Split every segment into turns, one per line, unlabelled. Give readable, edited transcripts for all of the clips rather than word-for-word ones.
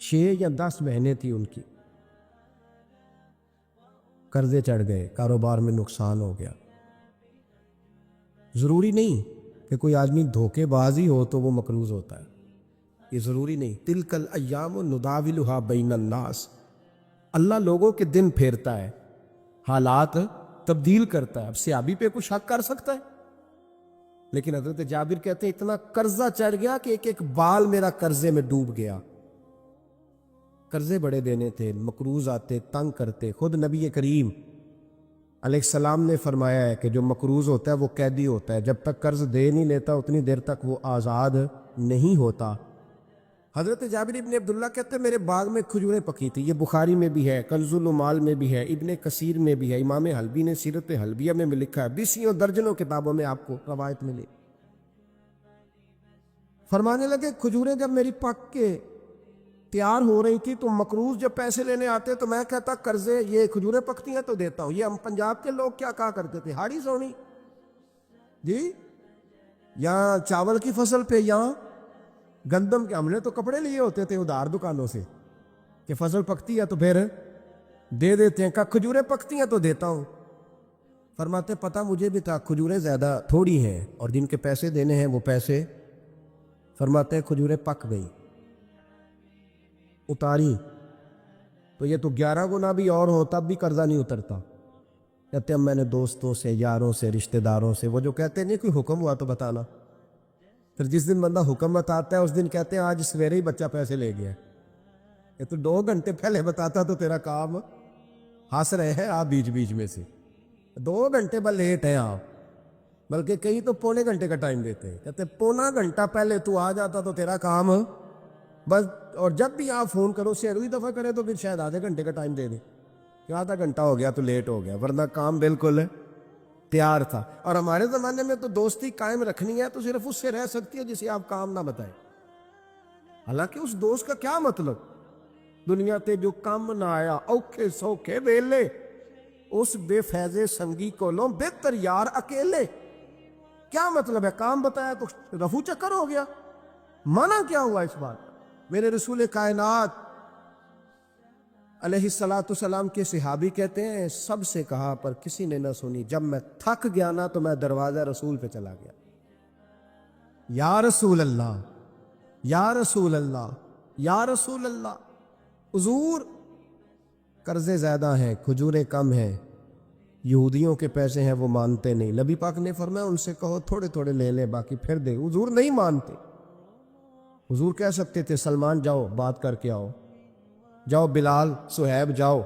6 یا 10 مہینے تھی ان کی، قرضے چڑھ گئے، کاروبار میں نقصان ہو گیا۔ ضروری نہیں کہ کوئی آدمی دھوکے باز ہی ہو تو وہ مقروض ہوتا ہے، یہ ضروری نہیں۔ تلک الایام نداولها بین الناس، اللہ لوگوں کے دن پھیرتا ہے، حالات تبدیل کرتا ہے۔ اب سیابی پہ کچھ حق کر سکتا ہے، لیکن حضرت جابر کہتے ہیں اتنا قرضہ چڑھ گیا کہ ایک ایک بال میرا قرضے میں ڈوب گیا۔ قرضے بڑے دینے تھے، مقروض آتے، تنگ کرتے۔ خود نبی کریم علیہ السلام نے فرمایا ہے کہ جو مقروض ہوتا ہے وہ قیدی ہوتا ہے، جب تک قرض دے نہیں لیتا اتنی دیر تک وہ آزاد نہیں ہوتا۔ حضرت جابر ابن عبداللہ کہتے ہیں میرے باغ میں کھجوریں پکی تھی، یہ بخاری میں بھی ہے، کنز العمال میں بھی ہے، ابن کثیر میں بھی ہے، امام حلبی نے سیرت حلبیہ میں بھی لکھا ہے، بیسیوں درجنوں کتابوں میں آپ کو روایت ملے۔ فرمانے لگے کھجوریں جب میری پک کے تیار ہو رہی تھی تو مقروض جب پیسے لینے آتے تو میں کہتا قرضے یہ کھجوریں پکتی ہیں تو دیتا ہوں۔ یہ ہم پنجاب کے لوگ کیا کہا کرتے تھے، ہاڑی سونی جی، یہاں چاول کی فصل پہ، یہاں گندم کے، ہم نے تو کپڑے لیے ہوتے تھے ادھار دکانوں سے کہ فصل پکتی ہے تو پھر دے دیتے ہیں، کہا کھجوریں پکتی ہیں تو دیتا ہوں۔ فرماتے پتہ مجھے بھی تھا کھجوریں زیادہ تھوڑی ہیں اور جن کے پیسے دینے ہیں وہ پیسے، فرماتے ہیں کھجوریں پک گئی، اتاری تو یہ تو 11 گنا بھی اور ہو تب بھی قرضہ نہیں اترتا۔ کہتے ہیں میں نے دوستوں سے، یاروں سے، رشتہ داروں سے، وہ جو کہتے ہیں نہیں کوئی حکم ہوا تو بتانا، پھر جس دن بندہ حکم بتاتا ہے اس دن کہتے ہیں آج سویرے ہی بچہ پیسے لے گیا، یہ تو 2 گھنٹے پہلے بتاتا تو تیرا کام، ہنس رہے ہیں آپ بیچ بیچ میں سے، 2 گھنٹے بس لیٹ ہیں آپ، بلکہ کئی تو پونے گھنٹے کا ٹائم دیتے ہیں، کہتے ہیں پونا گھنٹہ پہلے تو آ جاتا تو تیرا کام بس۔ اور جب بھی آپ فون کرو سے اگلی دفعہ کرے تو پھر شاید آدھے گھنٹے کا ٹائم دے دیں کہ آدھا گھنٹہ ہو گیا تو لیٹ ہو گیا، ورنہ کام بالکل تیار تھا۔ اور ہمارے زمانے میں تو دوستی قائم رکھنی ہے تو صرف اس سے رہ سکتی ہے جسے آپ کام نہ بتائیں، حالانکہ اس دوست کا کیا مطلب، دنیا تے جو کام نہ آیا اوکھے سوکھے ویلے، اس بے فیض سنگی کولوں بہتر یار اکیلے۔ کیا مطلب ہے، کام بتایا تو رفو چکر ہو گیا، منع کیا ہوا اس بات؟ میرے رسول کائنات علیہ السلام کے صحابی کہتے ہیں سب سے کہا پر کسی نے نہ سنی، جب میں تھک گیا نا تو میں دروازہ رسول پہ چلا گیا، یا رسول اللہ، یا رسول اللہ، یا رسول اللہ، حضور قرضے زیادہ ہیں، کھجوریں کم ہیں، یہودیوں کے پیسے ہیں وہ مانتے نہیں، نبی پاک نے فرمایا ان سے کہو تھوڑے تھوڑے لے لے باقی پھر دے، حضور نہیں مانتے۔ حضور کہہ سکتے تھے سلمان جاؤ بات کر کے آؤ، جاؤ بلال، صہیب جاؤ،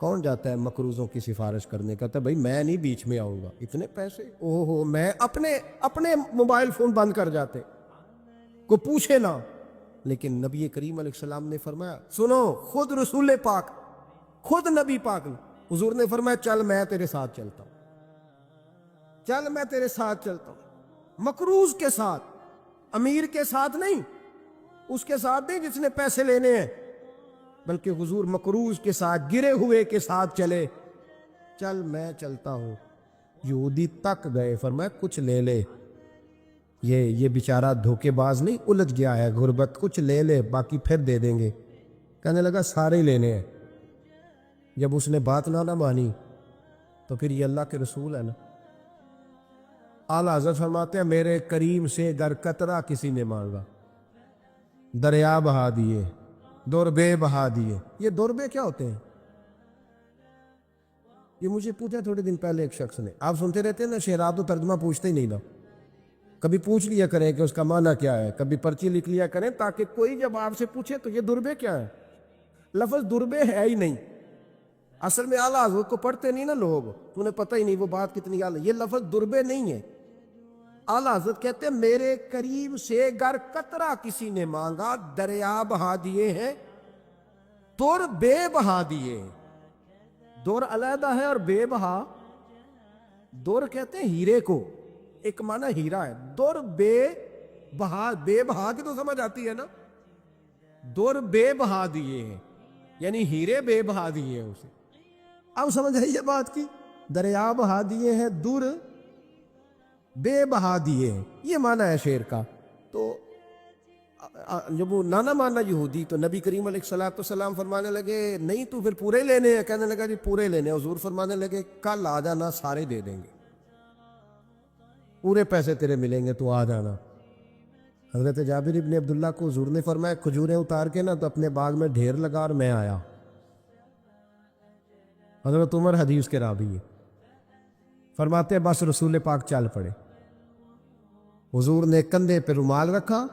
کون جاتا ہے مقروضوں کی سفارش کرنے؟ کہتا ہے بھائی میں نہیں بیچ میں آؤں گا، اتنے پیسے اوہ ہو، میں اپنے موبائل فون بند کر جاتے، کو پوچھے نہ۔ لیکن نبی کریم علیہ السلام نے فرمایا سنو، خود رسول پاک، خود نبی پاک نے، حضور نے فرمایا چل میں تیرے ساتھ چلتا ہوں، چل میں تیرے ساتھ چلتا ہوں، مقروض کے ساتھ، امیر کے ساتھ نہیں، اس کے ساتھ نہیں جس نے پیسے لینے ہیں، بلکہ حضور مقروض کے ساتھ، گرے ہوئے کے ساتھ چلے، چل میں چلتا ہوں۔ یہودی تک گئے، فرمایا کچھ لے لے، یہ بیچارہ دھوکے باز نہیں الجھ گیا ہے، غربت، کچھ لے لے باقی پھر دے دیں گے۔ کہنے لگا سارے ہی لینے ہیں۔ جب اس نے بات نہ مانی تو پھر یہ اللہ کے رسول ہے نا۔ اعلیٰ حضرت فرماتے ہیں میرے کریم سے گر قطرہ کسی نے مانگا، دریا بہا دیے، دوربے بہا دیے۔ یہ دوربے کیا ہوتے ہیں؟ یہ مجھے پوچھا تھوڑے دن پہلے ایک شخص نے، آپ سنتے رہتے ہیں نا شعرات و ترجمہ پوچھتے ہی نہیں نا، کبھی پوچھ لیا کریں کہ اس کا معنی کیا ہے، کبھی پرچی لکھ لیا کریں تاکہ کوئی جب آپ سے پوچھے تو یہ دوربے کیا ہے۔ لفظ دوربے ہے ہی نہیں، اصل میں اعلیٰ حضرت کو پڑھتے نہیں نا لوگ، تو انہیں پتہ ہی نہیں وہ بات کتنی اعلیٰ، یہ لفظ دوربے نہیں ہے۔ اعلیٰ حضرت کہتے ہیں میرے کریم سے گر قطرہ کسی نے مانگا، دریا بہا دیے ہیں، دور بے بہا دیے۔ دور علیحدہ ہے اور بے بہا، دور کہتے ہیں ہیرے کو، ایک معنی ہیرا ہے، دور بے بہا، بے بہا کی تو سمجھ آتی ہے نا، دور بے بہا دیے ہیں یعنی ہیرے بے بہا دیے ہیں اسے۔ اب سمجھ آئی یہ بات کی، دریا بہا دیے ہیں، دور بے بہا دیے ہیں، یہ معنی ہے شعر کا۔ تو جب وہ نہ مانا یہودی تو نبی کریم علیہ الصلوۃ والسلام فرمانے لگے نہیں تو پھر پورے لینے ہیں. کہنے لگا جی پورے لینے ہیں. حضور فرمانے لگے کل آ جانا سارے دے دیں گے, پورے پیسے تیرے ملیں گے, تو آ جانا. حضرت جابر ابن عبداللہ کو حضور نے فرمایا کھجوریں اتار کے نا تو اپنے باغ میں ڈھیر لگا اور میں آیا. حضرت عمر حدیث کے راوی ہے, فرماتے بس رسول پاک چل پڑے. حضور نے کندھے پہ رومال رکھا,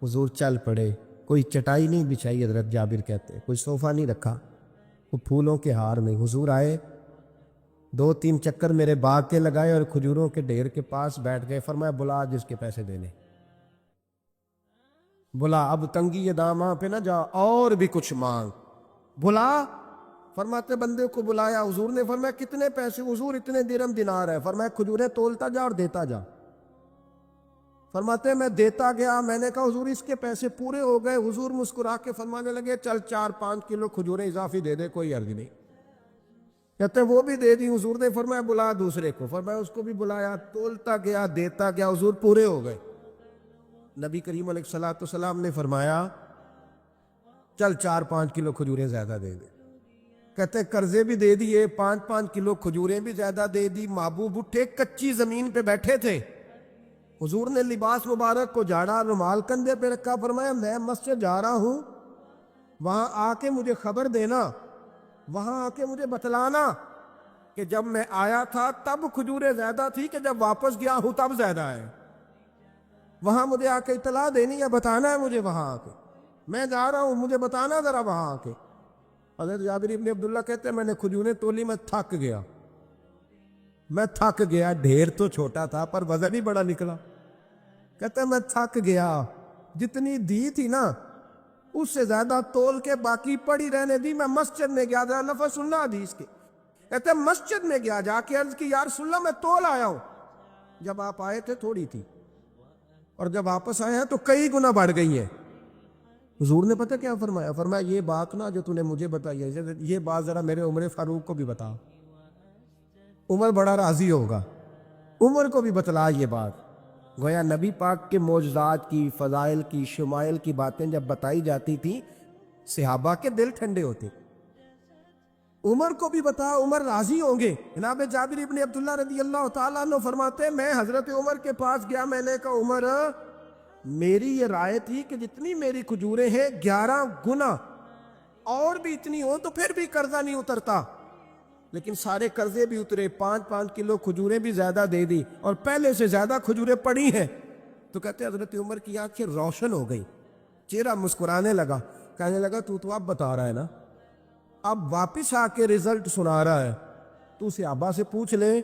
حضور چل پڑے. کوئی چٹائی نہیں بچھائی, حضرت جابر کہتے ہیں, کوئی صوفہ نہیں رکھا, وہ پھولوں کے ہار میں. حضور آئے, 2-3 چکر میرے باغ کے لگائے اور کھجوروں کے ڈھیر کے پاس بیٹھ گئے. فرمایا بلا جس کے پیسے دینے, بلا, اب تنگی داماں پہ نہ جا اور بھی کچھ مانگ, بلا. فرماتے بندے کو بلایا. حضور نے فرمایا کتنے پیسے؟ حضور اتنے درہم دینار ہے. فرمایا کھجوریں تولتا جا اور دیتا جا. فرماتے میں دیتا گیا. میں نے کہا حضور اس کے پیسے پورے ہو گئے. حضور مسکرا کے فرمانے لگے چل 4-5 کلو کھجوریں اضافی دے دے, کوئی عرض نہیں. کہتے ہیں وہ بھی دے دی. حضور نے فرمایا بلا دوسرے کو. فرمایا اس کو بھی بلایا, تولتا گیا, دیتا گیا. حضور پورے ہو گئے. نبی کریم علیہ الصلوۃ والسلام نے فرمایا چل 4-5 کلو کھجوریں زیادہ دے دے. کہتے قرضے بھی دے دیے, 5-5 کلو کھجوریں بھی زیادہ دے دی. محبوب اٹھے, کچی زمین پہ بیٹھے تھے. حضور نے لباس مبارک کو جھاڑا, رومال کندھے پہ رکھا. فرمایا میں مسجد جا رہا ہوں, وہاں آ کے مجھے خبر دینا, وہاں آ کے مجھے بتلانا کہ جب میں آیا تھا تب کھجوریں زیادہ تھی کہ جب واپس گیا ہوں تب زیادہ ہے. وہاں مجھے آ کے اطلاع دینی ہے, بتانا ہے مجھے. وہاں آ کے میں جا رہا ہوں, مجھے بتانا ذرا وہاں آ کے. حضرت جابر ابن عبداللہ کہتے ہیں میں نے کھجوریں تولی, میں تھک گیا. میں تھک گیا, ڈھیر تو چھوٹا تھا پر وزن ہی بڑا نکلا. کہتے ہیں میں تھک گیا, جتنی دی تھی نا اس سے زیادہ تول کے باقی پڑی رہنے دی. میں مسجد میں گیا, ذرا لفظ سننا حدیث کے. کہتے ہیں مسجد میں گیا, جا کے عرض کی یا رسول اللہ میں تول آیا ہوں. جب آپ آئے تھے تھوڑی تھی, اور جب واپس آئے ہیں تو کئی گنا بڑھ گئی ہیں. حضور نے پتہ کیا فرمایا؟ فرمایا یہ بات نا جو تو نے مجھے بتائی ہے, یہ بات ذرا میرے عمر فاروق کو بھی بتا. عمر بڑا راضی ہوگا, عمر کو بھی بتلا یہ بات. گویا نبی پاک کے معجزات کی, فضائل کی, شمائل کی باتیں جب بتائی جاتی تھیں صحابہ کے دل ٹھنڈے ہوتے. عمر کو بھی بتا, عمر راضی ہوں گے. جناب جابر ابن عبداللہ رضی اللہ تعالیٰ عنہ فرماتے میں حضرت عمر کے پاس گیا. میں نے کہا عمر میری یہ رائے تھی کہ جتنی میری کھجوریں ہیں 11 گنا اور بھی اتنی ہو تو پھر بھی قرضہ نہیں اترتا, لیکن سارے قرضے بھی اترے. 5-5 کلو کھجوریں بھی زیادہ دے دی اور پہلے سے زیادہ کھجوریں پڑی ہیں. تو کہتے حضرت عمر کی آنکھیں روشن ہو گئی, چہرہ مسکرانے لگا. کہنے لگا تو اب بتا رہا ہے نا, اب واپس آ کے رزلٹ سنا رہا ہے. تو صحابہ سے پوچھ لے,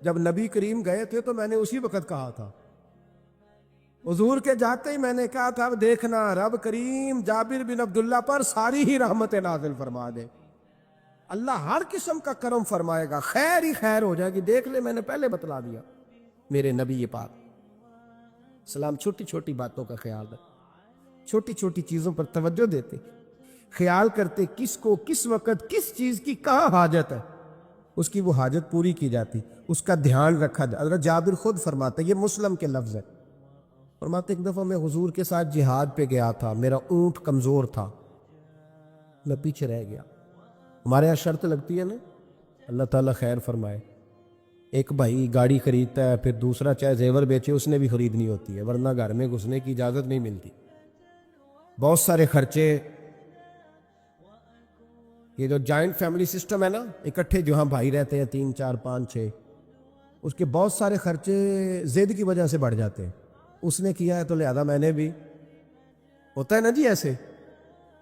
جب نبی کریم گئے تھے تو میں نے اسی وقت کہا تھا. حضور کے جاتے ہی میں نے کہا تھا اب دیکھنا رب کریم جابر بن عبداللہ پر ساری ہی رحمتیں نازل فرما دے. اللہ ہر قسم کا کرم فرمائے گا, خیر ہی خیر ہو جائے گی. دیکھ لے میں نے پہلے بتلا دیا. میرے نبی پاک سلام چھوٹی چھوٹی باتوں کا خیال رکھ, چھوٹی چھوٹی چیزوں پر توجہ دیتے, خیال کرتے کس کو کس وقت کس چیز کی کہاں حاجت ہے, اس کی وہ حاجت پوری کی جاتی, اس کا دھیان رکھا جاتا. حضرت جابر خود فرماتے, یہ مسلم کے لفظ ہے, فرماتے ایک دفعہ میں حضور کے ساتھ جہاد پہ گیا تھا. میرا اونٹ کمزور تھا, میں پیچھے رہ گیا. ہمارے یہاں شرط لگتی ہے نا, اللہ تعالیٰ خیر فرمائے, ایک بھائی گاڑی خریدتا ہے, پھر دوسرا چاہے زیور بیچے اس نے بھی خریدنی ہوتی ہے, ورنہ گھر میں گھسنے کی اجازت نہیں ملتی. بہت سارے خرچے. یہ جو جوائنٹ فیملی سسٹم ہے نا, اکٹھے جہاں بھائی رہتے ہیں 3 4 5 6, اس کے بہت سارے خرچے ضد کی وجہ سے بڑھ جاتے ہیں. اس نے کیا ہے تو لہذا میں نے بھی, ہوتا ہے نا جی ایسے.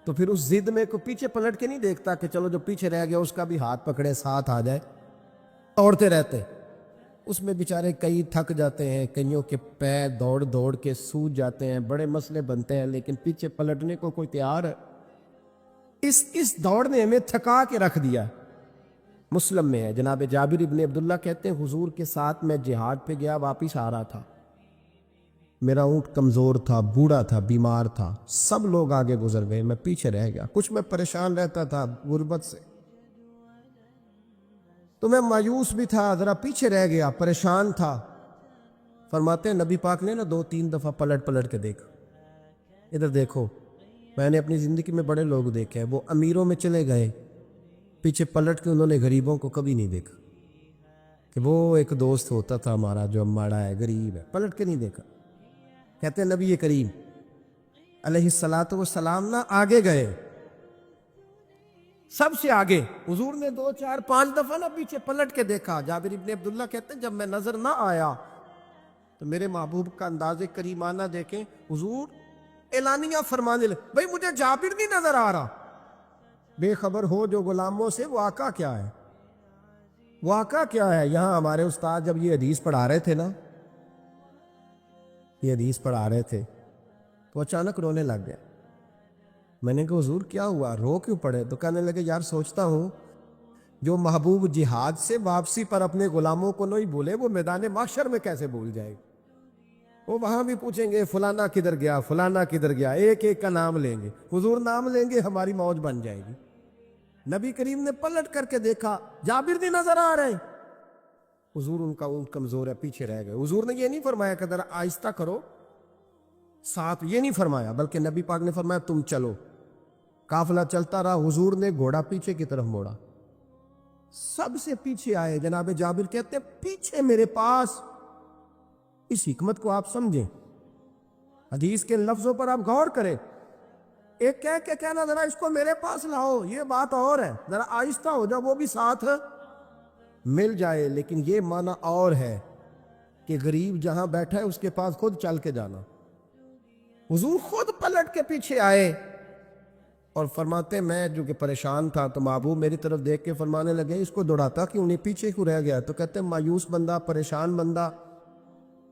تو پھر اس ضد میں کو پیچھے پلٹ کے نہیں دیکھتا کہ چلو جو پیچھے رہ گیا اس کا بھی ہاتھ پکڑے ساتھ آ جائے, دوڑتے رہتے. اس میں بیچارے کئی تھک جاتے ہیں, کئیوں کے پیر دوڑ دوڑ کے سوج جاتے ہیں, بڑے مسئلے بنتے ہیں, لیکن پیچھے پلٹنے کو کوئی تیار ہے؟ اس دوڑ نے ہمیں تھکا کے رکھ دیا. مسلم میں ہے, جناب جابر ابن عبداللہ کہتے ہیں حضور کے ساتھ میں جہاد پہ گیا, واپس آ رہا تھا. میرا اونٹ کمزور تھا, بوڑھا تھا, بیمار تھا, سب لوگ آگے گزر گئے, میں پیچھے رہ گیا. کچھ میں پریشان رہتا تھا غربت سے, تو میں مایوس بھی تھا, ذرا پیچھے رہ گیا, پریشان تھا. فرماتے ہیں نبی پاک نے نا 2-3 دفعہ پلٹ پلٹ کے دیکھا, ادھر دیکھو، میں نے اپنی زندگی میں بڑے لوگ دیکھے ہیں، وہ امیروں میں چلے گئے، پیچھے پلٹ کے انہوں نے غریبوں کو کبھی نہیں دیکھا کہ وہ ایک دوست ہوتا تھا ہمارا جو ماڑا ہے، غریب ہے، پلٹ کے نہیں دیکھا۔ کہتے ہیں نبی کریم علیہ الصلاۃ والسلام نا آگے گئے، سب سے آگے۔ حضور نے 2 4 5 دفعہ نا پیچھے پلٹ کے دیکھا۔ جابر ابن عبداللہ کہتے ہیں جب میں نظر نہ آیا تو میرے محبوب کا انداز کریمانہ دیکھیں، حضور اعلانیہ فرمانے لگے، بھئی مجھے جابر نہیں نظر آ رہا۔ بے خبر ہو جو غلاموں سے، وہ آقا کیا ہے، وہ آقا کیا ہے۔ یہاں ہمارے استاد جب یہ حدیث پڑھا رہے تھے نا، یہ حدیث پڑھا رہے تھے تو اچانک رونے لگ گئے۔ میں نے کہا حضور کیا ہوا، رو کیوں پڑے؟ تو کہنے لگے یار سوچتا ہوں جو محبوب جہاد سے واپسی پر اپنے غلاموں کو نہیں بھولے، وہ میدان محشر میں کیسے بھول جائے گا۔ وہ وہاں بھی پوچھیں گے فلانا کدھر گیا، فلانا کدھر گیا، ایک ایک کا نام لیں گے۔ حضور نام لیں گے ہماری موج بن جائے گی۔ نبی کریم نے پلٹ کر کے دیکھا، جابر نہیں نظر آ رہے۔ حضور ان کا اونٹ کمزور ہے، پیچھے رہ گئے۔ حضور نے یہ نہیں فرمایا کہ ذرا آہستہ کرو ساتھ، یہ نہیں فرمایا، بلکہ نبی پاک نے فرمایا تم چلو۔ قافلہ چلتا رہا، حضور نے گھوڑا پیچھے کی طرف موڑا، سب سے پیچھے آئے۔ جناب جابر کہتے ہیں پیچھے میرے پاس۔ اس حکمت کو آپ سمجھیں، حدیث کے لفظوں پر آپ غور کریں۔ ایک کہہ کے کہنا ذرا اس کو میرے پاس لاؤ، یہ بات اور ہے، ذرا آہستہ ہو جاؤ، وہ بھی ساتھ مل جائے۔ لیکن یہ معنی اور ہے کہ غریب جہاں بیٹھا ہے اس کے پاس خود چل کے جانا۔ حضور خود پلٹ کے پیچھے آئے اور فرماتے میں جو کہ پریشان تھا تو محبوب میری طرف دیکھ کے فرمانے لگے اس کو دوڑاتا کیوں نہیں، پیچھے کیوں رہ گیا؟ تو کہتے ہیں مایوس بندہ، پریشان بندہ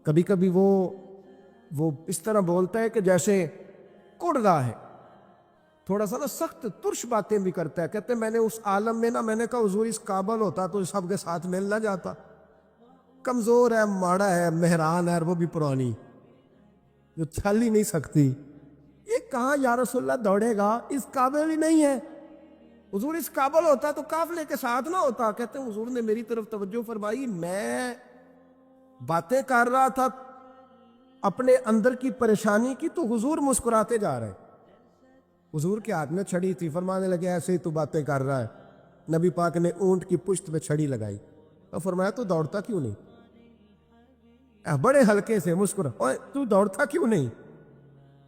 کبھی کبھی وہ اس طرح بولتا ہے کہ جیسے کڑ رہا ہے، تھوڑا سا نا سخت ترش باتیں بھی کرتا ہے۔ کہتے ہیں میں نے اس عالم میں نا، میں نے کہا حضور اس قابل ہوتا تو سب کے ساتھ مل نہ جاتا، کمزور ہے، ماڑا ہے، مہران ہے، اور وہ بھی پرانی جو چل ہی نہیں سکتی، یہ کہاں یا رسول اللہ دوڑے گا، اس قابل ہی نہیں ہے۔ حضور اس قابل ہوتا تو قافلے کے ساتھ نہ ہوتا۔ کہتے ہیں حضور نے میری طرف توجہ فرمائی، میں باتیں کر رہا تھا اپنے اندر کی پریشانی کی تو حضور مسکراتے جا رہے۔ حضور کے ہاتھ میں چھڑی تھی، فرمانے لگے ایسے ہی تو باتیں کر رہا ہے۔ نبی پاک نے اونٹ کی پشت پہ چھڑی لگائی اور فرمایا تو دوڑتا کیوں نہیں؟ بڑے ہلکے سے مسکرا، اوے تو دوڑتا کیوں نہیں؟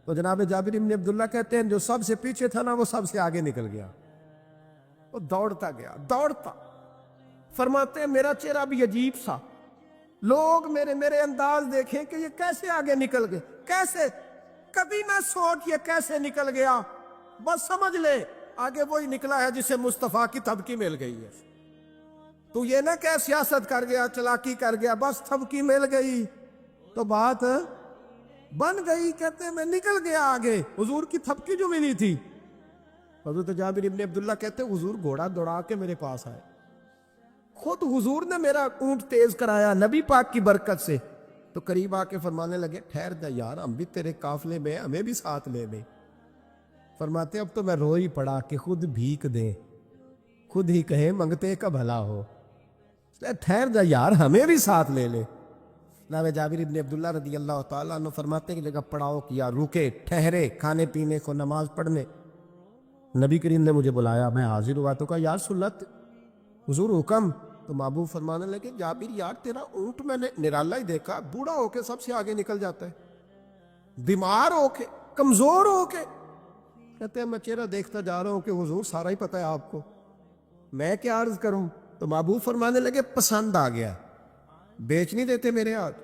تو جناب جابر بن عبداللہ کہتے ہیں جو سب سے پیچھے تھا نا وہ سب سے آگے نکل گیا، وہ دوڑتا گیا، دوڑتا۔ فرماتے ہیں میرا چہرہ بھی عجیب سا، لوگ میرے انداز دیکھیں کہ یہ کیسے آگے نکل گئے، کیسے، کبھی نہ سوچ یہ کیسے نکل گیا، بس سمجھ لے آگے وہی نکلا ہے جسے مصطفیٰ کی تھبکی مل گئی ہے۔ تو یہ نہ کہ سیاست کر گیا، چلاکی کر گیا، بس تھبکی مل گئی تو بات بن گئی۔ کہتے ہیں میں نکل گیا آگے، حضور کی تھبکی جو ملی تھی۔ حضرت جابر بن عبداللہ کہتے ہیں حضور گھوڑا دوڑا کے میرے پاس آئے، خود حضور نے میرا اونٹ تیز کرایا نبی پاک کی برکت سے۔ تو قریب آ کے فرمانے لگے ٹھہر جا یار، ہم بھی تیرے قافلے میں، ہمیں بھی ساتھ لے لے۔ فرماتے اب تو میں رو ہی پڑا کہ خود بھیک دیں، خود ہی کہیں منگتے کا بھلا ہو، ٹھہر جا یار ہمیں بھی ساتھ لے لے۔ جناب جابر بن عبداللہ رضی اللہ تعالیٰ عنہ فرماتے ہیں کہ جگہ پڑاؤ کیا، رکے، ٹھہرے کھانے پینے کو، نماز پڑھنے۔ نبی کریم نے مجھے بلایا، میں حاضر ہوا تو کہا یا رسول اللہ حضور حکم۔ تو محبوب فرمانے لگے جابر یار تیرا اونٹ میں نے نرالا ہی دیکھا، بوڑھا ہو کے سب سے آگے نکل جاتا ہے، بیمار ہو کے، کمزور ہو کے۔ کہتے ہیں میں چہرہ دیکھتا جا رہا ہوں کہ حضور سارا ہی پتہ ہے آپ کو، میں کیا عرض کروں؟ تو محبوب فرمانے لگے پسند آ گیا، بیچ نہیں دیتے میرے ہاتھ؟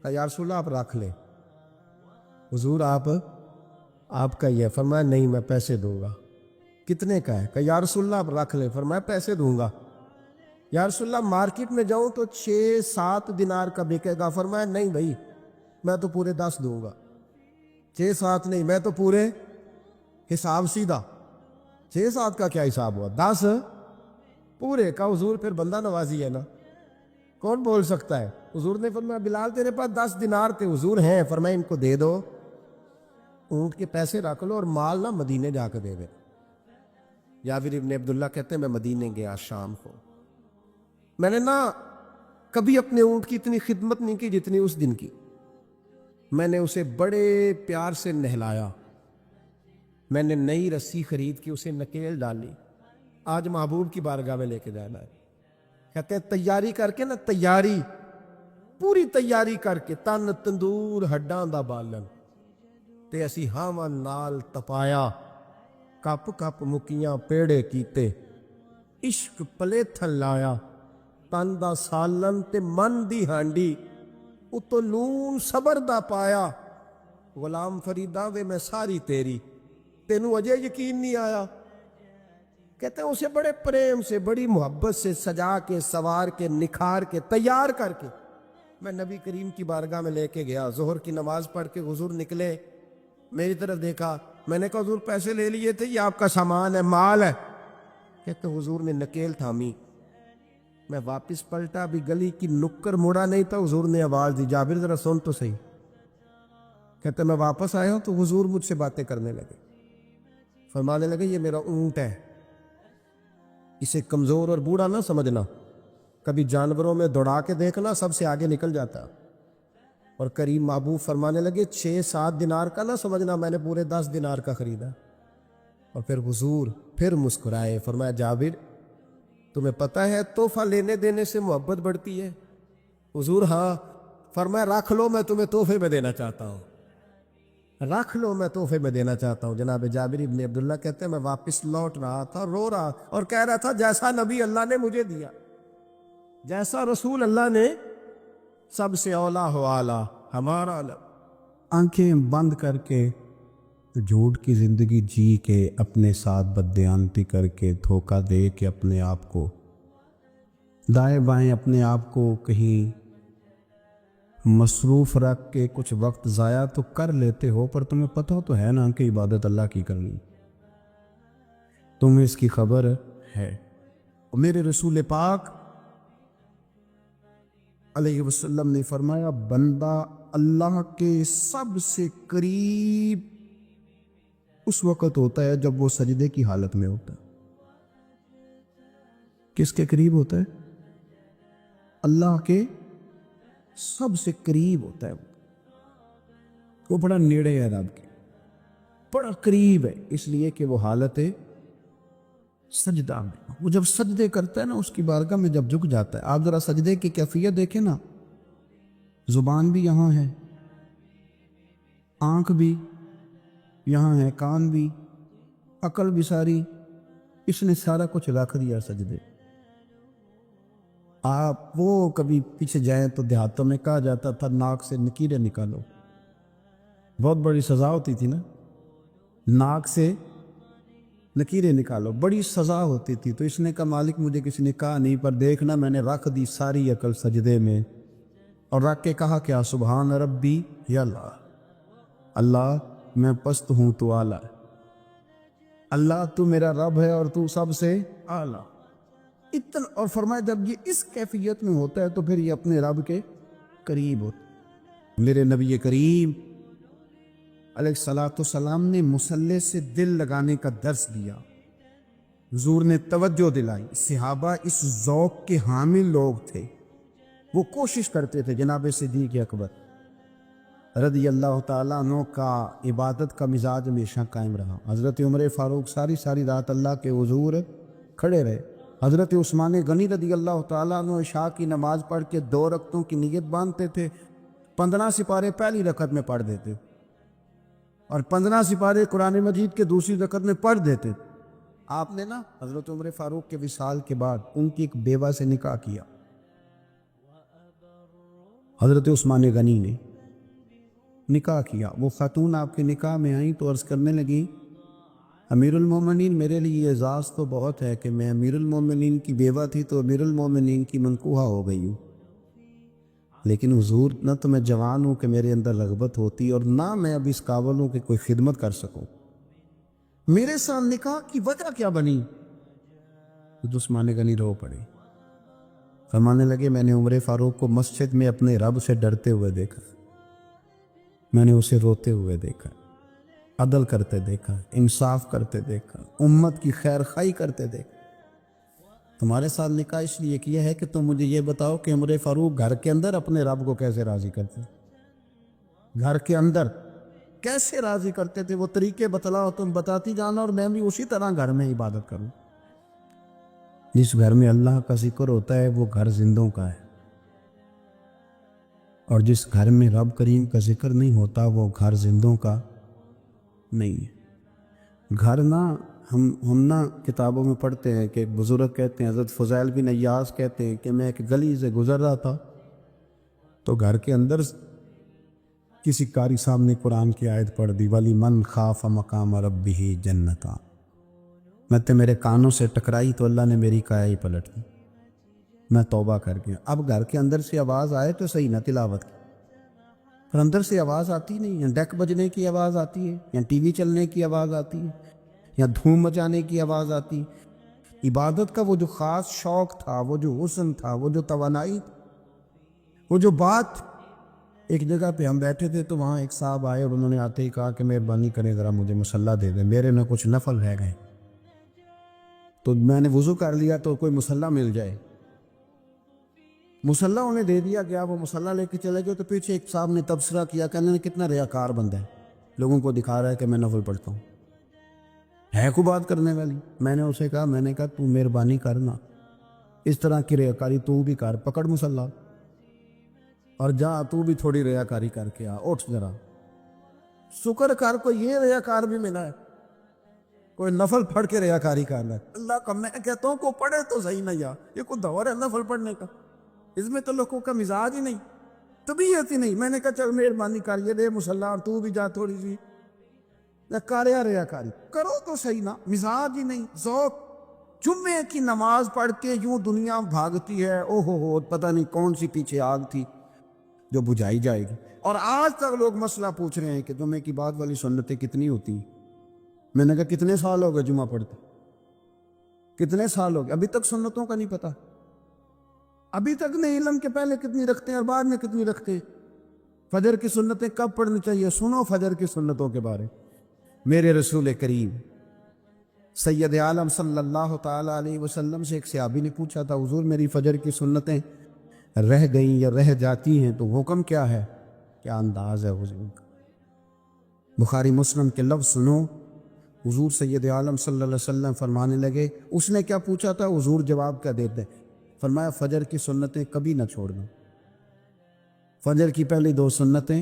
کہا یا رسول اللہ آپ رکھ لیں، حضور آپ کا یہ۔ فرمایا نہیں میں پیسے دوں گا۔ کتنے کا ہے؟ کہا یا رسول اللہ آپ رکھ لیں۔ فرمایا پیسے دوں گا۔ یا رسول اللہ مارکیٹ میں جاؤں تو 6-7 دینار کا بکے گا۔ فرمایا نہیں بھائی میں تو پورے 10 دوں گا، 6-7 نہیں، میں تو پورے حساب سیدھا، 6-7 کا کیا حساب ہوا، 10 پورے کا۔ حضور پھر بندہ نوازی ہے نا، کون بول سکتا ہے؟ حضور نے فرمایا بلال تیرے پاس 10 دینار تھے؟ حضور ہیں۔ فرمایا ان کو دے دو، اونٹ کے پیسے رکھ لو اور مال نہ مدینے جا کے دے دے۔ جابر ابن عبداللہ کہتے ہیں میں مدینے گیا شام کو، میں نے نا کبھی اپنے اونٹ کی اتنی خدمت نہیں کی جتنی اس دن کی۔ میں نے اسے بڑے پیار سے نہلایا، میں نے نئی رسی خرید کے اسے نکیل ڈالی، آج محبوب کی بارگاہ میں لے کے جانا ہے۔ کہتے ہیں تیاری کر کے نا، تیاری پوری تیاری کر کے، تن تندور ہڈاں دا بالن تے اسی ہاواں نال تپایا، کپ کپ مکیاں پیڑے کیتے، عشق پلے تھن لایا، تن دا سالن تے من دی ہانڈی، اتو لون صبر دا پایا، غلام فریدا وے میں ساری تیری، تینوں اجے یقین نہیں آیا۔ کہتے ہیں اسے بڑے پریم سے، بڑی محبت سے سجا کے، سوار کے، نکھار کے، تیار کر کے میں نبی کریم کی بارگاہ میں لے کے گیا۔ ظہر کی نماز پڑھ کے حضور نکلے، میری طرف دیکھا، میں نے کہا حضور پیسے لے لیے تھے، یہ آپ کا سامان ہے، مال ہے؟ کہتے حضور نے نکیل تھامی، میں واپس پلٹا، ابھی گلی کی نکر مڑا نہیں تھا، حضور نے آواز دی، جابر ذرا سن تو صحیح۔ کہتے میں واپس آیا ہوں تو حضور مجھ سے باتیں کرنے لگے، فرمانے لگے یہ میرا اونٹ ہے، اسے کمزور اور بوڑھا نہ سمجھنا، کبھی جانوروں میں دوڑا کے دیکھنا، سب سے آگے نکل جاتا۔ اور کریم محبوب فرمانے لگے 6-7 دینار کا نہ سمجھنا، میں نے پورے 10 دینار کا خریدا۔ اور پھر حضور پھر مسکرائے، فرمایا جابر تمہیں پتہ ہے تحفہ لینے دینے سے محبت بڑھتی ہے؟ حضور ہاں۔ فرمایا رکھ لو، میں تمہیں تحفے میں دینا چاہتا ہوں، رکھ لو، میں تحفے میں دینا چاہتا ہوں۔ جناب جابر ابن عبداللہ کہتے ہیں میں واپس لوٹ رہا تھا، رو رہا اور کہہ رہا تھا جیسا نبی اللہ نے مجھے دیا، جیسا رسول اللہ نے، سب سے اولا ہو اعلیٰ ہمارا علم۔ آنکھیں بند کر کے جھوٹ کی زندگی جی کے، اپنے ساتھ بددیانتی کر کے، دھوکہ دے کے، اپنے آپ کو دائیں بائیں، اپنے آپ کو کہیں مصروف رکھ کے کچھ وقت ضائع تو کر لیتے ہو، پر تمہیں پتہ تو ہے نا کہ عبادت اللہ کی کرنی، تمہیں اس کی خبر ہے۔ اور میرے رسول پاک علیہ وسلم نے فرمایا بندہ اللہ کے سب سے قریب اس وقت ہوتا ہے جب وہ سجدے کی حالت میں ہوتا ہے۔ کس کے قریب ہوتا ہے؟ اللہ کے سب سے قریب ہوتا ہے، وہ بڑا نیڑے ہے رب کے، بڑا قریب ہے، اس لیے کہ وہ حالت سجدہ میں، وہ جب سجدے کرتا ہے نا، اس کی بارگاہ میں جب جھک جاتا ہے۔ آپ ذرا سجدے کی کیفیت دیکھیں نا، زبان بھی یہاں ہے، آنکھ بھی یہاں ہے، کان بھی، عقل بھی ساری، اس نے سارا کچھ رکھ دیا سجدے۔ آپ وہ کبھی پیچھے جائیں تو دیہاتوں میں کہا جاتا تھا ناک سے نکیریں نکالو، بہت بڑی سزا ہوتی تھی نا، ناک سے لکیریں نکالو، بڑی سزا ہوتی تھی۔ تو اس نے کہا مالک مجھے کسی نے کہا نہیں، پر دیکھنا میں نے رکھ دی ساری عقل سجدے میں، اور رکھ کے کہا کیا؟ سبحان ربی یا اللہ، اللہ میں پست ہوں تو اعلیٰ ہے، اللہ تو میرا رب ہے اور تو سب سے اعلیٰ اتنا۔ اور فرمایا جب یہ اس کیفیت میں ہوتا ہے تو پھر یہ اپنے رب کے قریب ہوتا ہے۔ میرے نبی کریم علیہ الصلاۃ والسلام نے مصلے سے دل لگانے کا درس دیا، حضور نے توجہ دلائی، صحابہ اس ذوق کے حامل لوگ تھے، وہ کوشش کرتے تھے۔ جناب صدیق اکبر رضی اللہ تعالیٰ عنہ کا عبادت کا مزاج ہمیشہ قائم رہا۔ حضرت عمر فاروق ساری رات اللہ کے حضور کھڑے رہے۔ حضرت عثمان غنی رضی اللہ تعالیٰ عنہ عشاء کی نماز پڑھ کے 2 رکعتوں کی نیت باندھتے تھے، 15 سپارے پہلی رکعت میں پڑھ دیتے اور 15 سپارے قرآن مجید کے دوسری رکعت میں پڑھ دیتے۔ آپ نے نا حضرت عمر فاروق کے وصال کے بعد ان کی ایک بیوہ سے نکاح کیا، حضرت عثمان غنی نے نکاح کیا۔ وہ خاتون آپ کے نکاح میں آئیں تو عرض کرنے لگی امیر المومنین میرے لیے اعزاز تو بہت ہے کہ میں امیر المومنین کی بیوہ تھی تو امیر المومنین کی منکوحہ ہو گئی ہوں، لیکن حضور نہ تو میں جوان ہوں کہ میرے اندر رغبت ہوتی اور نہ میں اب اس قابل ہوں کہ کوئی خدمت کر سکوں، میرے ساتھ نکاح کی وجہ کیا بنی؟ تو عثمان غنی رو پڑے، فرمانے لگے میں نے عمر فاروق کو مسجد میں اپنے رب سے ڈرتے ہوئے دیکھا، میں نے اسے روتے ہوئے دیکھا، عدل کرتے دیکھا، انصاف کرتے دیکھا، امت کی خیر خواہی کرتے دیکھا۔ تمہارے ساتھ نکاح اس لیے کیا ہے کہ تم مجھے یہ بتاؤ کہ عمر فاروق گھر کے اندر اپنے رب کو کیسے راضی کرتے، گھر کے اندر کیسے راضی کرتے تھے، وہ طریقے بتلاؤ، تم بتاتی جانا اور میں بھی اسی طرح گھر میں عبادت کروں۔ جس گھر میں اللہ کا ذکر ہوتا ہے وہ گھر زندوں کا ہے، اور جس گھر میں رب کریم کا ذکر نہیں ہوتا وہ گھر زندوں کا نہیں ہے۔ گھر نا ہم نا کتابوں میں پڑھتے ہیں کہ بزرگ کہتے ہیں، حضرت فضیل بن عیاض کہتے ہیں کہ میں ایک گلی سے گزر رہا تھا تو گھر کے اندر کسی قاری صاحب نے قرآن کی آیت پڑھ دی، وَلِمَنْ خَافَ مَقَامَ رَبِّهِ جَنَّتَانِ۔ میں تے میرے کانوں سے ٹکرائی تو اللہ نے میری کایا ہی پلٹ دی، میں توبہ کر گیا۔ اب گھر کے اندر سے آواز آئے تو صحیح نہ تلاوت کی، پر اندر سے آواز آتی نہیں ہے، ڈیک بجنے کی آواز آتی ہے، یا ٹی وی چلنے کی آواز آتی ہے، یا دھوم مچانے کی آواز آتی ہے۔ عبادت کا وہ جو خاص شوق تھا، وہ جو حسن تھا، وہ جو توانائی، وہ جو بات۔ ایک جگہ پہ ہم بیٹھے تھے تو وہاں ایک صاحب آئے اور انہوں نے آتے ہی کہا کہ مہربانی کریں ذرا مجھے مصلی دے دیں، میرے میں کچھ نفل رہ گئے۔ تو میں نے وضو کر لیا تو کوئی مصلی مل جائے، مصلی انہیں دے دیا گیا، وہ مصلی لے کے چلے گئے۔ تو پیچھے ایک صاحب نے تبصرہ کیا، کہنے نے کتنا ریاکار بندہ ہے، لوگوں کو دکھا رہا ہے کہ میں نفل پڑھتا ہوں، ہے کو بات کرنے والی۔ میں نے اسے کہا، میں نے کہا تو مہربانی کرنا، اس طرح کی ریاکاری تو بھی کر، پکڑ مصلی اور جا تو بھی تھوڑی ریاکاری کر کے آ، اٹھ ذرا شکر کر، کوئی یہ ریاکار بھی ملا ہے، کوئی نفل پڑھ کے ریاکاری کر رہا ہے۔ اللہ کا میں کہتا ہوں کو پڑھے تو صحیح نہ، یا یہ کوئی دور ہے نفل پڑھنے کا؟ اس میں تو لوگوں کا مزاج ہی نہیں، طبیعت ہی نہیں۔ میں نے کہا چل مہربانی کر یہ دے مصلی اور تو بھی جا تھوڑی سی کاریا ریاکاری کرو تو صحیح نا، مزاج ہی نہیں، ذوق۔ جمعے کی نماز پڑھ کے یوں دنیا بھاگتی ہے، او ہو پتہ نہیں کون سی پیچھے آگ تھی جو بجھائی جائے گی۔ اور آج تک لوگ مسئلہ پوچھ رہے ہیں کہ جمعے کی بعد والی سنتیں کتنی ہوتی ہیں۔ میں نے کہا کتنے سال ہو گئے جمعہ پڑھتے، کتنے سال ہو گئے، ابھی تک سنتوں کا نہیں پتہ، ابھی تک نہیں علم کے پہلے کتنی رکھتے ہیں اور بعد میں کتنی رکھتے ہیں۔ فجر کی سنتیں کب پڑھنی چاہیے؟ سنو فجر کی سنتوں کے بارے۔ میرے رسول کریم سید عالم صلی اللہ تعالیٰ علیہ وسلم سے ایک صحابی نے پوچھا تھا، حضور میری فجر کی سنتیں رہ گئیں یا رہ جاتی ہیں تو حکم کیا ہے؟ کیا انداز ہے حضور کا، بخاری مسلم کے لفظ سنو۔ حضور سید عالم صلی اللہ علیہ وسلم فرمانے لگے، اس نے کیا پوچھا تھا؟ حضور جواب کیا دیتے؟ فرمایا فجر کی سنتیں کبھی نہ چھوڑنا، فجر کی پہلی 2 سنتیں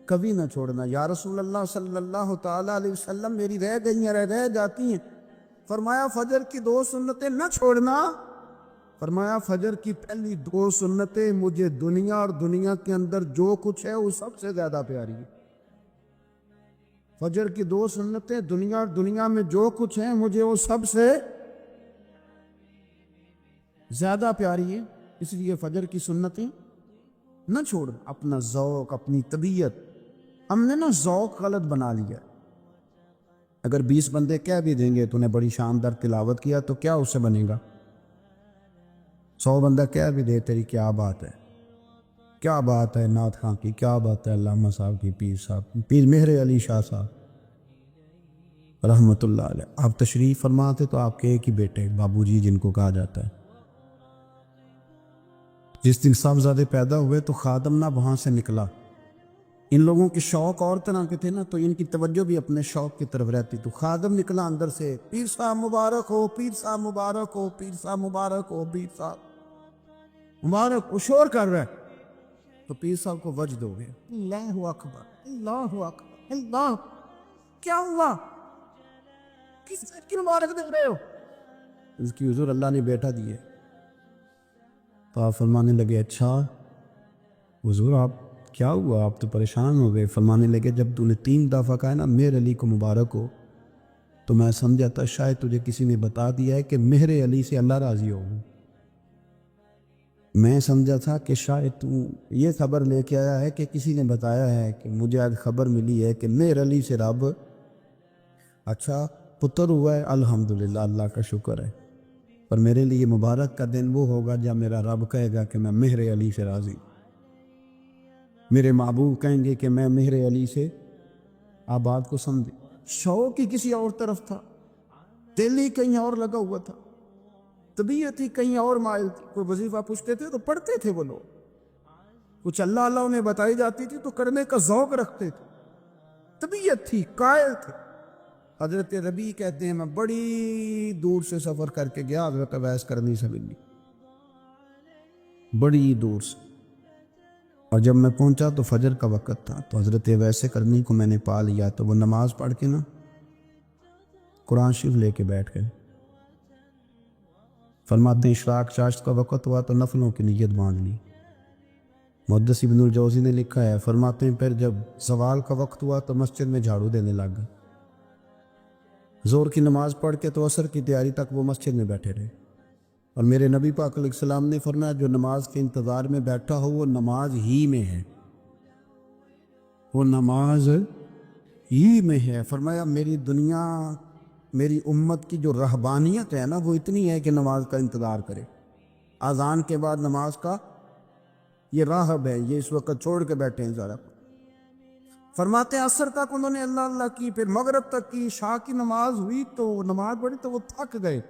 کبھی نہ چھوڑنا۔ یا رسول اللہ صلی اللہ تعالیٰ علیہ وسلم میری رہ گئی ہیں، رہ جاتی ہیں۔ فرمایا فجر کی 2 سنتیں نہ چھوڑنا، فرمایا فجر کی پہلی 2 سنتیں مجھے دنیا اور دنیا کے اندر جو کچھ ہے وہ سب سے زیادہ پیاری ہے۔ فجر کی 2 سنتیں دنیا اور دنیا میں جو کچھ ہے مجھے وہ سب سے زیادہ پیاری ہے، اس لیے فجر کی سنتیں نہ چھوڑ۔ اپنا ذوق، اپنی طبیعت، ہم نے نا ذوق غلط بنا لیا۔ اگر 20 بندے کہہ بھی دیں گے تو نے بڑی شاندار تلاوت کیا تو کیا اس سے بنے گا؟ 100 بندہ کہہ بھی دے تیری کیا بات ہے، کیا بات ہے نعت خاں کی، کیا بات ہے علامہ صاحب کی، پیر صاحب، پیر مہر علی شاہ صاحب رحمۃ اللہ علیہ، آپ تشریف فرماتے تو آپ کے ایک ہی بیٹے بابو جی جن کو کہا جاتا ہے، جس دن صاحبزادے پیدا ہوئے تو خادم نہ وہاں سے نکلا۔ ان لوگوں کے شوق اور طرح کے تھے نا، تو ان کی توجہ بھی اپنے شوق کی طرف رہتی، تو خادم نکلا اندر سے، پیر صاحب مبارک ہو، پیر صاحب مبارک ہو، پیر صاحب مبارک ہو، پیر صاحب مبارک، وہ شور کر رہا ہے۔ تو پیر صاحب کو وجد ہو گیا، اللہ اکبر، اللہ اکبر، اللہ، کیا ہوا؟ کس چیز کی مبارک دے رہے ہو؟ اس کی حضور اللہ نے بیٹا دیے۔ تو آپ فرمانے لگے اچھا حضور آپ کیا ہوا، آپ تو پریشان ہو گئے۔ فرمانے لگے جب تو نے 3 دفعہ کہا نا مہر علی کو مبارک ہو تو میں سمجھا تھا شاید تجھے کسی نے بتا دیا ہے کہ مہر علی سے اللہ راضی ہو۔ میں سمجھا تھا کہ شاید تو یہ خبر لے کے آیا ہے کہ کسی نے بتایا ہے کہ مجھے آج خبر ملی ہے کہ مہر علی سے رب، اچھا پتر ہوا ہے، الحمدللہ اللہ کا شکر ہے، پر میرے لیے مبارک کا دن وہ ہوگا جب میرا رب کہے گا کہ میں مہر علی سے راضی، میرے محبوب کہیں گے کہ میں مہر علی سے۔ آپ بات کو سمجھے، شوق ہی کسی اور طرف تھا، دل ہی کہیں اور لگا ہوا تھا، طبیعت ہی کہیں اور مائل تھی۔ کوئی وظیفہ پوچھتے تھے تو پڑھتے تھے وہ لوگ، کچھ اللہ اللہ انہیں بتائی جاتی تھی تو کرنے کا ذوق رکھتے تھے، طبیعت تھی، قائل تھے۔ حضرت ربیع کہتے ہیں میں بڑی دور سے سفر کر کے گیا حضرت اویس کرنی سے ملنی، بڑی دور سے، اور جب میں پہنچا تو فجر کا وقت تھا، تو حضرت اویس کرنی کو میں نے پا لیا، تو وہ نماز پڑھ کے نا قرآن شریف لے کے بیٹھ گئے۔ فرماتے ہیں اشراق چاشت کا وقت ہوا تو نفلوں کی نیت باندھ لی۔ محدث ابن الجوزی نے لکھا ہے، فرماتے ہیں پھر جب زوال کا وقت ہوا تو مسجد میں جھاڑو دینے لگ گئے۔ زور کی نماز پڑھ کے تو عصر کی تیاری تک وہ مسجد میں بیٹھے رہے، اور میرے نبی پاک علیہ السلام نے فرمایا جو نماز کے انتظار میں بیٹھا ہو وہ نماز ہی میں ہے، وہ نماز ہی میں ہے۔ فرمایا میری دنیا، میری امت کی جو رہبانیت ہے نا وہ اتنی ہے کہ نماز کا انتظار کرے، اذان کے بعد نماز کا یہ راہب ہے، یہ اس وقت چھوڑ کے بیٹھے ہیں ذرا۔ فرماتے ہیں عصر تک انہوں نے اللہ اللہ کی، پھر مغرب تک کی، عشاء کی نماز ہوئی تو نماز پڑھی تو وہ تھک گئے۔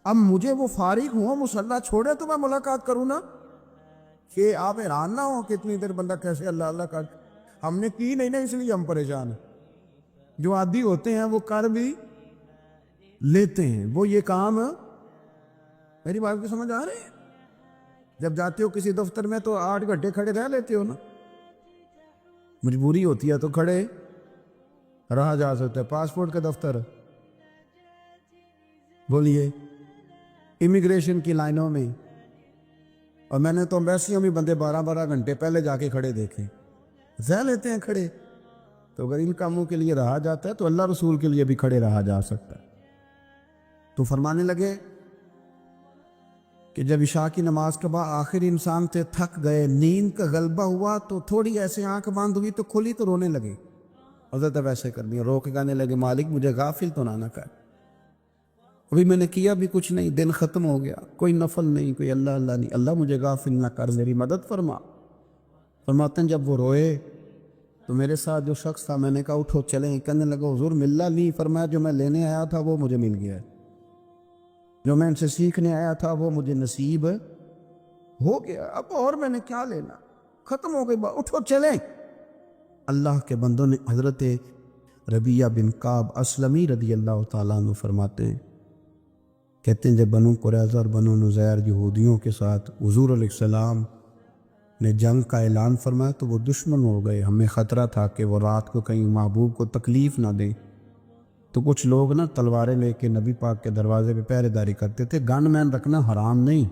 اب مجھے وہ فارغ ہوں، مصلی چھوڑے تو میں ملاقات کروں نا، کہ آپ حیران نہ ہو کہ اتنی دیر بندہ کیسے اللہ اللہ کر، ہم نے کی نہیں نا اس لیے ہم پریشان ہیں۔ جو عادی ہوتے ہیں وہ کر بھی لیتے ہیں، وہ یہ کام، میری بات کو سمجھ آ رہی ہے؟ جب جاتے ہو کسی دفتر میں تو 8 گھنٹے کھڑے رہ لیتے ہو نا، مجبوری ہوتی ہے تو کھڑے رہا جا سکتا ہے۔ پاسپورٹ کا دفتر، بولیے، امیگریشن کی لائنوں میں، اور میں نے تو ایمبیسیوں میں بندے 12 گھنٹے پہلے جا کے کھڑے دیکھے، رہ لیتے ہیں کھڑے۔ تو اگر ان کاموں کے لیے رہا جاتا ہے تو اللہ رسول کے لیے بھی کھڑے رہا جا سکتا ہے۔ تو فرمانے لگے کہ جب عشاء کی نماز کے بعد آخر انسان تھے، تھک گئے، نیند کا غلبہ ہوا تو تھوڑی ایسے آنکھ بند ہوئی تو کھلی تو رونے لگے۔ حضرت ویسے کر دیا، رو کے کہنے لگے مالک مجھے غافل تو نہ کر، ابھی میں نے کیا بھی کچھ نہیں، دن ختم ہو گیا، کوئی نفل نہیں، کوئی اللہ اللہ نہیں، اللہ مجھے غافل نہ کر، میری مدد فرما۔ فرماتے ہیں جب وہ روئے تو میرے ساتھ جو شخص تھا میں نے کہا اٹھو چلیں، کہنے لگا حضور ملا نہیں، فرمایا جو میں لینے آیا تھا وہ مجھے مل گیا ہے، جو میں ان سے سیکھنے آیا تھا وہ مجھے نصیب ہو گیا، اب اور میں نے کیا لینا، ختم ہو گئی بات، اٹھو چلیں۔ اللہ کے بندوں نے حضرت ربیعہ بن کعب اسلمی رضی اللہ تعالیٰ عنہ فرماتے ہیں، کہتے ہیں جب بنو قریظہ اور بنو نذیر یہودیوں کے ساتھ حضور علیہ السلام نے جنگ کا اعلان فرمایا تو وہ دشمن ہو گئے، ہمیں خطرہ تھا کہ وہ رات کو کہیں محبوب کو تکلیف نہ دیں، تو کچھ لوگ نا تلواریں لے کے نبی پاک کے دروازے پہ پہرے داری کرتے تھے۔ گن مین رکھنا حرام نہیں،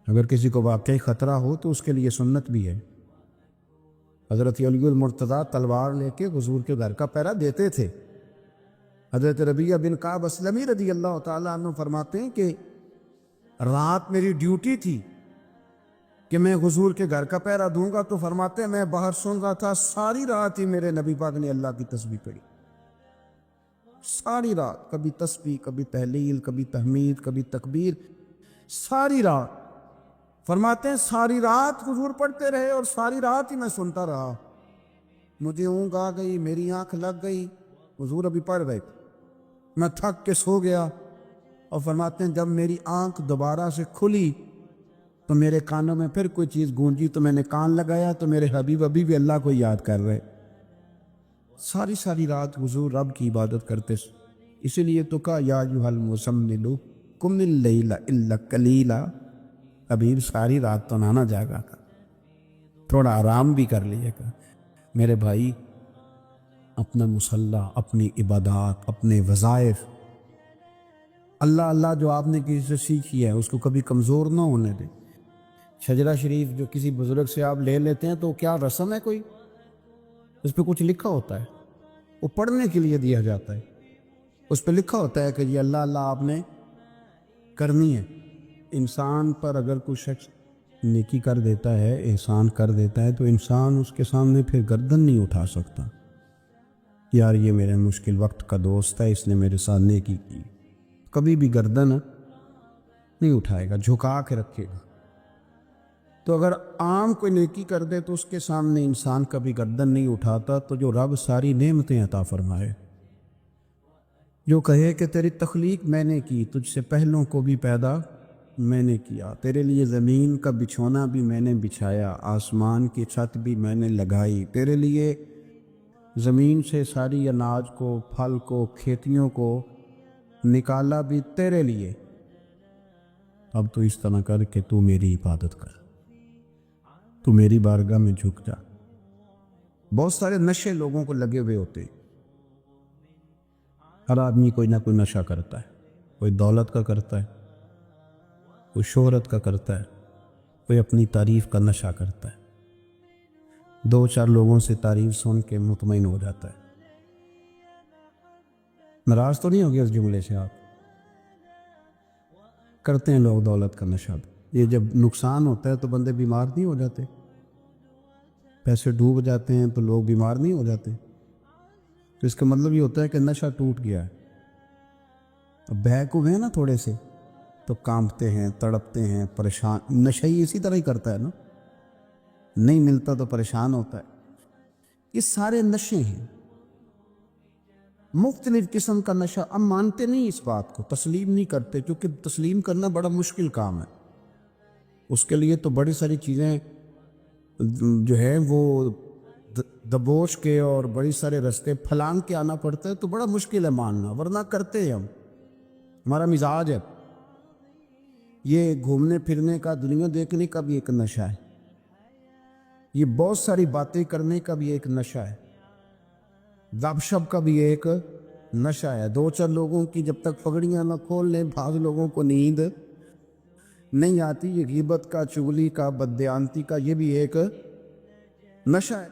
اگر کسی کو واقعی خطرہ ہو تو اس کے لیے سنت بھی ہے۔ حضرت علی المرتضیٰ تلوار لے کے حضور کے گھر کا پہرا دیتے تھے۔ حضرت ربیعہ بن کعب اسلمی رضی اللہ تعالیٰ عنہ فرماتے ہیں کہ رات میری ڈیوٹی تھی کہ میں حضور کے گھر کا پہرا دوں گا، تو فرماتے ہیں میں باہر سن رہا تھا، ساری رات ہی میرے نبی پاک نے اللہ کی تسبیح پڑھی، ساری رات، کبھی تسبیح، کبھی تہلیل، کبھی تحمید، کبھی تکبیر، ساری رات۔ فرماتے ہیں ساری رات حضور پڑھتے رہے اور ساری رات ہی میں سنتا رہا، مجھے اونگ آ گئی، میری آنکھ لگ گئی، حضور ابھی پڑھ رہے تھے، میں تھک کے سو گیا، اور فرماتے ہیں جب میری آنکھ دوبارہ سے کھلی تو میرے کانوں میں پھر کوئی چیز گونجی، تو میں نے کان لگایا تو میرے حبیب ابھی بھی اللہ کو یاد کر رہے، ساری رات حضور رب کی عبادت کرتے، اسی لیے تو کہا یا ایھا المزمل قم اللیل الا قلیلا، حبیب ساری رات تو نہ جاگا کا، تھوڑا آرام بھی کر لیے گا۔ میرے بھائی اپنا مصلی، اپنی عبادات، اپنے وظائف، اللہ اللہ جو آپ نے کسی سے سیکھی ہے اس کو کبھی کمزور نہ ہونے دیں۔ شجرہ شریف جو کسی بزرگ سے آپ لے لیتے ہیں تو کیا رسم ہے کوئی؟ اس پہ کچھ لکھا ہوتا ہے، وہ پڑھنے کے لیے دیا جاتا ہے، اس پہ لکھا ہوتا ہے کہ یہ اللہ اللہ آپ نے کرنی ہے۔ انسان پر اگر کوئی شخص نیکی کر دیتا ہے، احسان کر دیتا ہے، تو انسان اس کے سامنے پھر گردن نہیں اٹھا سکتا، یار یہ میرے مشکل وقت کا دوست ہے، اس نے میرے ساتھ نیکی کی، کبھی بھی گردن نہیں اٹھائے گا، جھکا کے رکھے گا۔ تو اگر عام کوئی نیکی کر دے تو اس کے سامنے انسان کبھی گردن نہیں اٹھاتا، تو جو رب ساری نعمتیں عطا فرمائے، جو کہے کہ تیری تخلیق میں نے کی، تجھ سے پہلوں کو بھی پیدا
میں نے کیا، تیرے لیے زمین کا بچھونا بھی میں نے بچھایا، آسمان کی چھت بھی میں نے لگائی، تیرے لیے زمین سے ساری اناج کو، پھل کو، کھیتیوں کو نکالا بھی تیرے لیے۔ اب تو اس طرح کر کہ تو میری عبادت کر، تو میری بارگاہ میں جھک جا۔ بہت سارے نشے لوگوں کو لگے ہوئے ہوتے ہیں، ہر آدمی کوئی نہ کوئی نشہ کرتا ہے، کوئی دولت کا کرتا ہے، کوئی شہرت کا کرتا ہے، کوئی اپنی تعریف کا نشہ کرتا ہے، دو چار لوگوں سے تعریف سن کے مطمئن ہو جاتا ہے۔ ناراض تو نہیں ہو گیا اس جملے سے؟ آپ کرتے ہیں لوگ دولت کا نشہ بھی، یہ جب نقصان ہوتا ہے تو بندے بیمار نہیں ہو جاتے؟ پیسے ڈوب جاتے ہیں تو لوگ بیمار نہیں ہو جاتے؟ تو اس کا مطلب یہ ہوتا ہے کہ نشہ ٹوٹ گیا ہے۔ اب بہک ہوئے ہیں نا تھوڑے سے تو کانپتے ہیں، تڑپتے ہیں، پریشان۔ نشہ ہی اسی طرح ہی کرتا ہے نا، نہیں ملتا تو پریشان ہوتا ہے۔ یہ سارے نشے ہیں، مختلف قسم کا نشہ۔ ہم مانتے نہیں اس بات کو، تسلیم نہیں کرتے، کیونکہ تسلیم کرنا بڑا مشکل کام ہے۔ اس کے لیے تو بڑی ساری چیزیں جو ہے وہ دبوچ کے اور بڑی سارے رستے پھلانگ کے آنا پڑتا ہے، تو بڑا مشکل ہے ماننا، ورنہ کرتے ہیں ہم، ہمارا مزاج ہے۔ یہ گھومنے پھرنے کا، دنیا دیکھنے کا بھی ایک نشہ ہے، یہ بہت ساری باتیں کرنے کا بھی ایک نشہ ہے، گپ شپ کا بھی ایک نشہ ہے۔ دو چار لوگوں کی جب تک پگڑیاں نہ کھول لیں، بعض لوگوں کو نیند نہیں آتی۔ یہ غیبت کا، چغلی کا، بددیانتی کا، یہ بھی ایک نشہ ہے۔